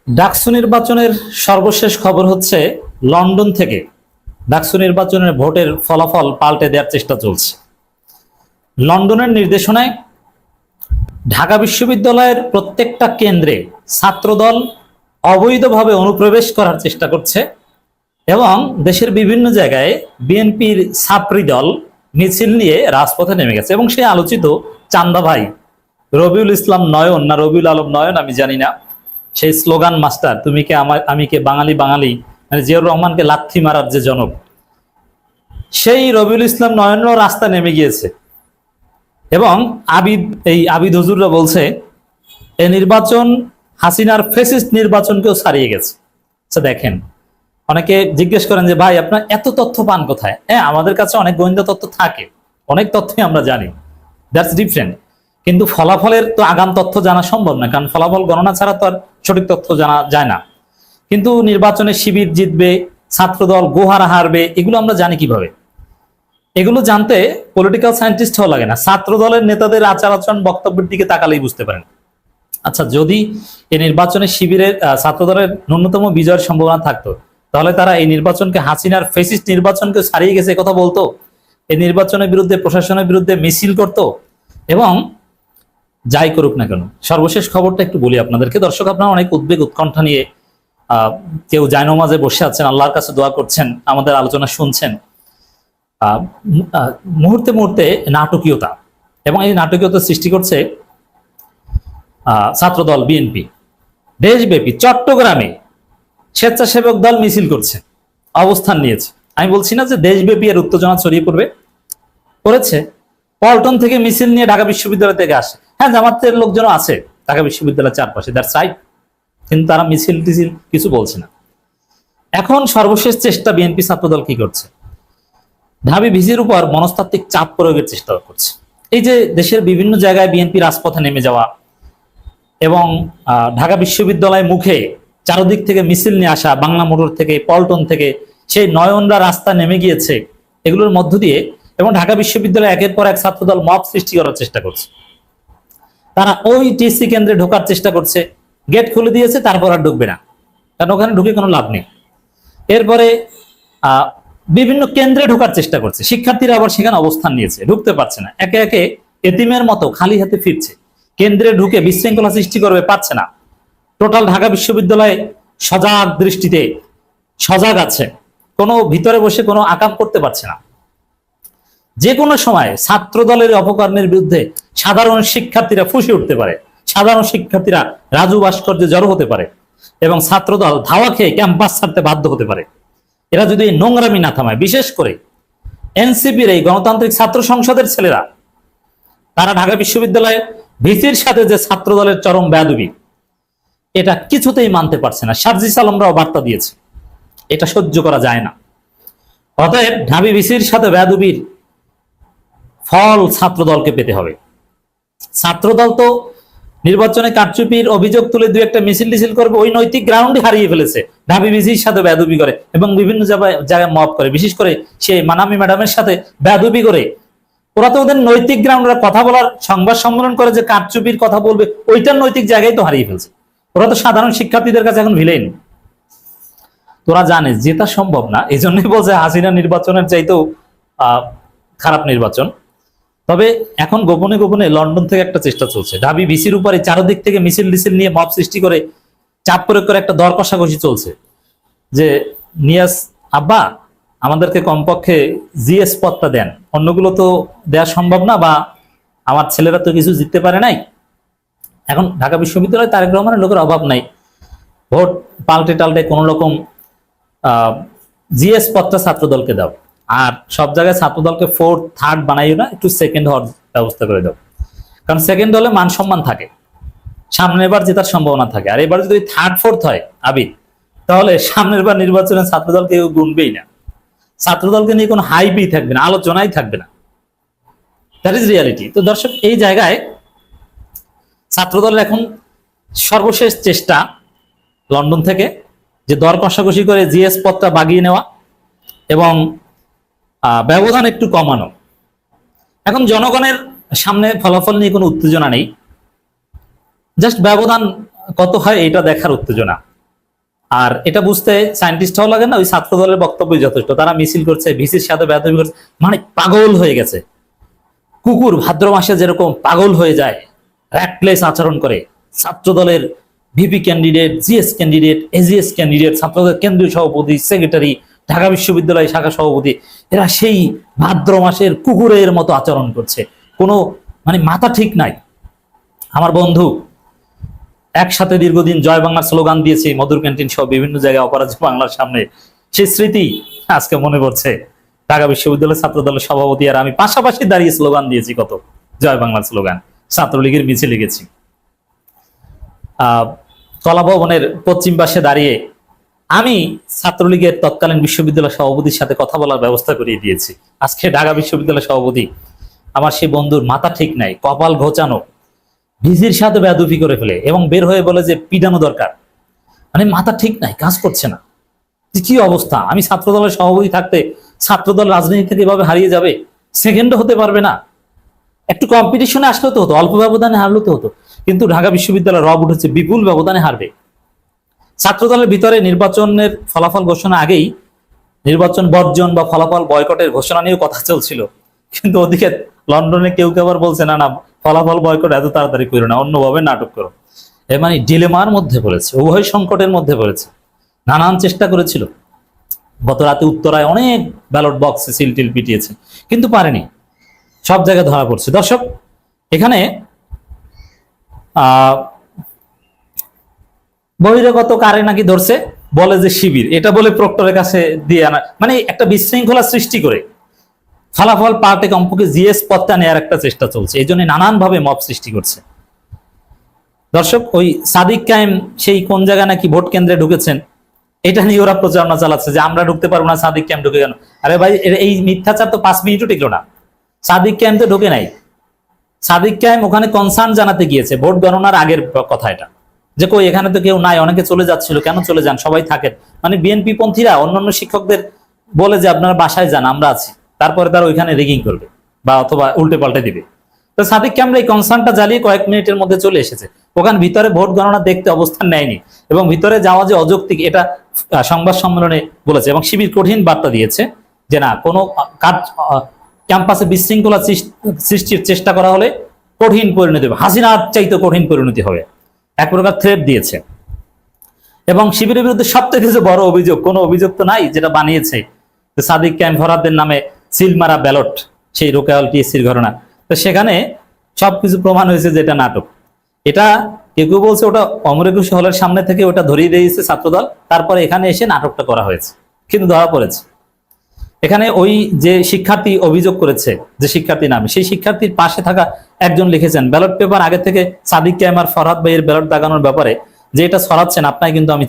ডাকসু নির্বাচনের সর্বশেষ খবর হচ্ছে লন্ডন থেকে ডাকসু নির্বাচনের ভোটের ফলাফল পাল্টে দেওয়ার চেষ্টা চলছে। লন্ডনের নির্দেশনায় ঢাকা বিশ্ববিদ্যালয়ের প্রত্যেকটা কেন্দ্রে ছাত্রদল অবৈধভাবে অনুপ্রবেশ করার চেষ্টা করছে এবং দেশের বিভিন্ন জায়গায় বিএনপির ছাত্রী দল মিছিল নিয়ে রাজপথে নেমে গেছে এবং সেই আলোচিত চান্দা ভাই রবিউল ইসলাম নয়ন না রবিউল আলম নয়ন আমি জানি না, সেই স্লোগান মাস্টার তুমি কে আমি কে বাঙালি বাঙালি, মানে জিয়াউর রহমানকে লাথি মারার যে জনক, সেই রবিউল ইসলাম নয়নও রাস্তা নেমে গিয়েছে এবং আবিদ হুজুররা বলছে এই নির্বাচন হাসিনার ফেসিস্ট নির্বাচনকেও ছাড়িয়ে গেছে। আচ্ছা দেখেন, অনেকে জিজ্ঞেস করেন যে ভাই আপনার এত তথ্য পান কোথায়? হ্যাঁ, আমাদের কাছে অনেক গোয়েন্দা তথ্য থাকে, অনেক তথ্যই আমরা জানি, দ্যাটস ডিফারেন্ট। কিন্তু ফলাফলের তো আগাম তথ্য জানা সম্ভব না, কারণ ফলাফল গণনা ছাড়া তো আর সঠিক তথ্য জানা যায় না। কিন্তু নির্বাচনে শিবির জিতবে, ছাত্রদল গোহারা হারবে, এগুলো আমরা জানি কিভাবে? এগুলো জানতে পলিটিক্যাল সায়েন্টিস্ট হওয়া লাগে না, ছাত্র দলের নেতাদের আচার আচরণ বক্তব্যের দিকে তাকালেই বুঝতে পারেন। আচ্ছা, যদি এই নির্বাচনে শিবিরের ছাত্রদলের ন্যূনতম বিজয়ের সম্ভাবনা থাকতো, তাহলে তারা এই নির্বাচনকে হাসিনার ফেসিস্ট নির্বাচনকে ছাড়িয়ে গেছে কথা বলতো, এই নির্বাচনের বিরুদ্ধে প্রশাসনের বিরুদ্ধে মিছিল করত। এবং যাই করুক না কেন, সর্বশেষ খবরটা একটু বলি আপনাদেরকে। দর্শক, আপনারা অনেক উদ্বেগ উৎকণ্ঠা নিয়ে কেউ জায়নামাজে বসে আছেন, আল্লাহর কাছে দোয়া করছেন, আমাদের আলোচনা শুনছেন। মুহূর্তে মুহূর্তে নাটকীয়তা, এবং এই নাটকীয়তা সৃষ্টি করছে ছাত্রদল বিএনপি। দেশব্যাপী চট্টগ্রামে স্বেচ্ছাসেবক দল মিছিল করছে, অবস্থান নিয়েছে। আমি বলছি না যে দেশব্যাপী এর উত্তেজনা ছড়িয়ে পড়েছে। পল্টন থেকে মিছিল নিয়ে ঢাকা বিশ্ববিদ্যালয় থেকে আসে। হ্যাঁ, জামাতের লোকজন আছে ঢাকা বিশ্ববিদ্যালয়ের চারপাশে, দ্যাটস রাইট, কিন্তু তারা মিছিল টিছিল কিছু বলছে না। এখন সর্বশেষ চেষ্টা বিএনপি ছাত্রদল কি করছে? ঢাবি ভিজির উপর মনস্তাত্ত্বিক চাপ প্রয়োগের চেষ্টা করছে। এই যে দেশের বিভিন্ন জায়গায় বিএনপি রাজপথে নেমে যাওয়া এবং ঢাকা বিশ্ববিদ্যালয় মুখে চারদিক থেকে মিছিল নিয়ে আসা, বাংলা মোটর থেকে, পল্টন থেকে, সেই নয়নরা রাস্তা নেমে গিয়েছে, এগুলোর মধ্য দিয়ে এবং ঢাকা বিশ্ববিদ্যালয়ে একের পর এক ছাত্রদল মব সৃষ্টি করার চেষ্টা করছে। তারা ওই টিসি কেন্দ্রে ঢোকার চেষ্টা করছে, গেট খুলে দিয়েছে, তারপর আর ঢুকবে না, কারণ ওখানে ঢুকে কোনো লাভ নেই। এরপরে বিভিন্ন কেন্দ্রে ঢোকার চেষ্টা করছে, শিক্ষার্থীরা আবার সেখানে অবস্থান নিয়েছে, ঢুকতে পারছে না, একে একে এতিমের মতো খালি হাতে ফিরছে। কেন্দ্রে ঢুকে বিশৃঙ্খলা সৃষ্টি করবে, পারছে না। টোটাল ঢাকা বিশ্ববিদ্যালয় সজাগ দৃষ্টিতে সজাগ আছে, কোনো ভিতরে বসে কোনো আকাম করতে পারছে না। যে কোনো সময় ছাত্র দলের অপকর্মের বিরুদ্ধে সাধারণ শিক্ষার্থীরা ফুঁসে উঠতে পারে, সাধারণ শিক্ষার্থীরা রাজু ভাস্কর্যে জড়ো হতে পারে এবং ছাত্রদল ধাওয়া খেয়ে ক্যাম্পাস ছাড়তে বাধ্য হতে পারে। এরা যদি নোংরামি না থামায়, বিশেষ করে এনসিপির এই গণতান্ত্রিক ছাত্র সংসদের ছেলেরা, তারা ঢাকা বিশ্ববিদ্যালয়ের ভিসির সাথে যে ছাত্র দলের চরম বেয়াদবি, এটা কিছুতেই মানতে পারছে না। সার্জিস আলমরাও বার্তা দিয়েছে, এটা সহ্য করা যায় না। অতএব ঢাবি ভিসির সাথে বেয়াদবির ফল ছাত্র দলকে পেতে হবে। ছাত্রদল তো নির্বাচনে কারচুপির অভিযোগ তুলে দুই একটা মিছিল টিছিল করবে, ওই নৈতিক গ্রাউন্ডে হারিয়ে ফেলেছে। ঢাবি ভিসির সাথে বেয়াদবি করে এবং বিভিন্ন জায়গায় মব করে, বিশেষ করে সে মানামি ম্যাডামের সাথে বেয়াদবি করে। ওরা তো ওদের নৈতিক গ্রাউন্ডে কথা বলার সংবাদ সম্মেলন করে যে কারচুপির কথা বলবে, ওইটার নৈতিক জায়গায় তো হারিয়ে ফেলছে। ওরা তো সাধারণ শিক্ষার্থীদের কাছে এখন ভিলেন। তোরা জানে জেতা সম্ভব না, এই জন্যই বলছে হাসিনা নির্বাচনের চাইতেও খারাপ নির্বাচন। তবে এখন গোপনে গোপনে লন্ডন থেকে একটা চেষ্টা চলছে, ঢাবি ভিসির উপরে চারদিক থেকে মিছিল টিছিল নিয়ে মব সৃষ্টি করে চাপ প্রয়োগ করে একটা দর কষাকষি চলছে যে নিয়াজ আব্বা আমাদেরকে কমপক্ষে জিএস পদটা দেন, অন্যগুলো তো দেওয়া সম্ভব না, বা আমার ছেলেরা তো কিছু জিততে পারে নাই। এখন ঢাকা বিশ্ববিদ্যালয়ে তারেক রহমানের লোকের অভাব নাই, ভোট পাল্টে টাল্টে কোন রকম জিএস পদটা ছাত্রদলকে দাও, আর সব জায়গায় ছাত্রদলকে ফোর্থ থার্ড বানাইও না, একটু সেকেন্ড হওয়ার ব্যবস্থা করে দাও, কারণ সেকেন্ড হলে মান সম্মান থাকে, সামনের বার জেতার সম্ভাবনা থাকে। আর এবার যদি থার্ড ফোর্থ হয় আবির, তাহলে সামনের বার নির্বাচনে ছাত্রদলকে কেউ গুনবেই না, ছাত্রদলকে নিয়ে কোনো হাইপই থাকবে না, আলোচনাই থাকবে না। That is reality. তো দর্শক, এই জায়গায় ছাত্রদলের এখন সর্বশেষ চেষ্টা লন্ডন থেকে যে দর কষাকষি করে জিএস পদটা বাগিয়ে নেওয়া এবং ব্যবধান একটু কমানো। এখন জনগণের সামনে ফলাফল নিয়ে কোনো উত্তেজনা নেই, জাস্ট ব্যবধান কত হয় এটা দেখার উত্তেজনা। আর এটা বুঝতে সায়েন্টিস্ট হওয়া লাগে না, ওই ছাত্র দলের বক্তব্যই যথেষ্ট। তারা মিছিল করছে, ভিসির সাথে বেয়াদবি করছে, মানে পাগল হয়ে গেছে। কুকুর ভাদ্র মাসে যেরকম পাগল হয়ে যায়, র্যাটলেস আচরণ করে, ছাত্র দলের VP candidate, GS candidate, AGS candidate, ছাত্রদের কেন্দ্রীয় সভাপতি, সেক্রেটারি, ঢাকা বিশ্ববিদ্যালয় শাখা সভাপতি, এরা সেই ভাদ্র মাসের কুকুরের মতো আচরণ করছে, কোনো মানে মাথা ঠিক নাই। আমার বন্ধু একসাথে দীর্ঘদিন জয় বাংলার স্লোগান দিয়েছি মধুর ক্যান্টিন সহ বিভিন্ন জায়গায় অপরাজয় বাংলার সামনে, সেই স্মৃতি আজকে মনে পড়ছে। ঢাকা বিশ্ববিদ্যালয় ছাত্র দলের সভাপতি আর আমি পাশাপাশি দাঁড়িয়ে স্লোগান দিয়েছি, কত জয় বাংলার স্লোগান, ছাত্রলীগের মিছিলে গেছি। কলা ভবনের পশ্চিম পাশে দাঁড়িয়ে আমি ছাত্রলীগের তৎকালীন বিশ্ববিদ্যালয় সভাপতির সাথে কথা বলার ব্যবস্থা করিয়ে দিয়েছি। আজকে ঢাকা বিশ্ববিদ্যালয় সভাপতি, আমার সেই বন্ধুর মাথা ঠিক নাই, কপাল ঘোচানো, ভিজির সাথে বেয়াদবি করে ফেলে এবং বের হয়ে বলে যে পিটানো দরকার। মানে মাথা ঠিক নাই, কাজ করছে না। কি অবস্থা! আমি ছাত্র দলের সভাপতি থাকতে ছাত্রদল রাজনীতি থেকে এভাবে হারিয়ে যাবে? সেকেন্ডও হতে পারবে না। একটু কম্পিটিশনে আসলে তো হতো, অল্প ব্যবধানে হারলে তো হতো, কিন্তু ঢাকা বিশ্ববিদ্যালয় রব উঠেছে, বিপুল ব্যবধানে হারবে। ছাত্রদলের ভিতরে নির্বাচনের ফলাফল ঘোষণা আগেই নির্বাচন বর্জন বা ফলাফল বয়কটের ঘোষণা নিয়েও কথা চলছিল, কিন্তু ওদিকে লন্ডনে কেউ কেউ আবার বলছে না না, ফলাফল বয়কট এত তাড়াতাড়ি করো না, অন্যভাবে নাটক করো। এ মানে ডিলেমার মধ্যে পড়েছে, উভয় সংকটের মধ্যে পড়েছে। নানান চেষ্টা করেছিল, গত রাতে উত্তরায় অনেক ব্যালট বক্সে সিল টিল পিটিয়েছে, কিন্তু পারেনি, সব জায়গায় ধরা পড়ছে। দর্শক, এখানে বহিরাগত কারে নাকি ধরছে, বলে যে শিবির, এটা বলে প্রক্টরের কাছে দিয়ে আনা, মানে একটা বিশৃঙ্খলা সৃষ্টি করে ফলাফল পাল্টে কমপক্ষে জিএস পদটা নেওয়ার একটা চেষ্টা চলছে। এই জন্য নানান ভাবে মব সৃষ্টি করছে। দর্শক, ওই সাদিক কায়েম সেই কোন জায়গায় নাকি ভোট কেন্দ্রে ঢুকেছেন, এটা নিয়ে ওরা প্রচারণা চালাচ্ছে যে আমরা ঢুকতে পারবো না, সাদিক কায়েম ঢুকে কেন? আরে ভাই, এই মিথ্যাচার তো 5 মিনিটও টিকলো না। সাদিক কায়েম তো ঢুকে নাই। সাদিক কায়েম ওখানে কনসার্ন জানাতে গিয়েছে, ভোট গণনার আগের কথা এটা, যে কই এখানে তো কেউ নাই, অনেকে চলে যাচ্ছিল, কেন চলে যান, সবাই থাকেন। মানে বিএনপি পন্থীরা অন্যান্য শিক্ষকদের বলে যে আপনারা বাসায় যান, আমরা আছি, তারপরে তারা ওইখানে রেগিং করবে বা অথবা উল্টে পাল্টে দিবে। তো সাদিক ক্যামেরা এই কনসার্নটা জ্বালিয়ে কয়েক মিনিটের মধ্যে চলে এসেছে। ওখানে ভিতরে ভোট গণনা দেখতে অবস্থান নেয়নি এবং ভিতরে যাওয়া যে অযৌক্তিক, এটা সংবাদ সম্মেলনে বলেছে এবং শিবির কঠিন বার্তা দিয়েছে যে না, কোনো কাজ ক্যাম্পাসে বিশৃঙ্খলা সৃষ্টির চেষ্টা করা হলে কঠিন পরিণতি হবে, হাসিনার চাইতে কঠিন পরিণতি হবে, এক প্রকার থ্রেট দিয়েছে। এবং শিবিরের বিরুদ্ধে সবথেকে যে বড় অভিযোগ, কোনো অভিযোগ তো নাই, যেটা বানিয়েছে যে সাদিক ক্যাম্প ফরহাদের নামে সিলমারা ব্যালট, সেই রোকেয়াল টিএসসির ঘটনা। তো সেখানে সবকিছু প্রমাণ হয়েছে যে এটা নাটক। এটা কেউ কেউ বলছে ওটা অমর একুশে হলের সামনে থেকে ওটা ধরিয়ে দিয়েছে ছাত্রদল, তারপরে এখানে এসে নাটকটা করা হয়েছে, কিন্তু ধরা পড়েছে। এখানে ওই যে শিক্ষার্থী অভিযোগ করেছে, যে শিক্ষার্থী নামে, সেই শিক্ষার্থীর পাশে থাকা একজন লিখেছেন, ব্যালট পেপার আগে থেকে সাদিক ক্যাম আর ফরহাদ ভাইয়ের ব্যালট দাগানোর ব্যাপারে যে এটা ছড়াচ্ছেন আপনাকে কিন্তু আমি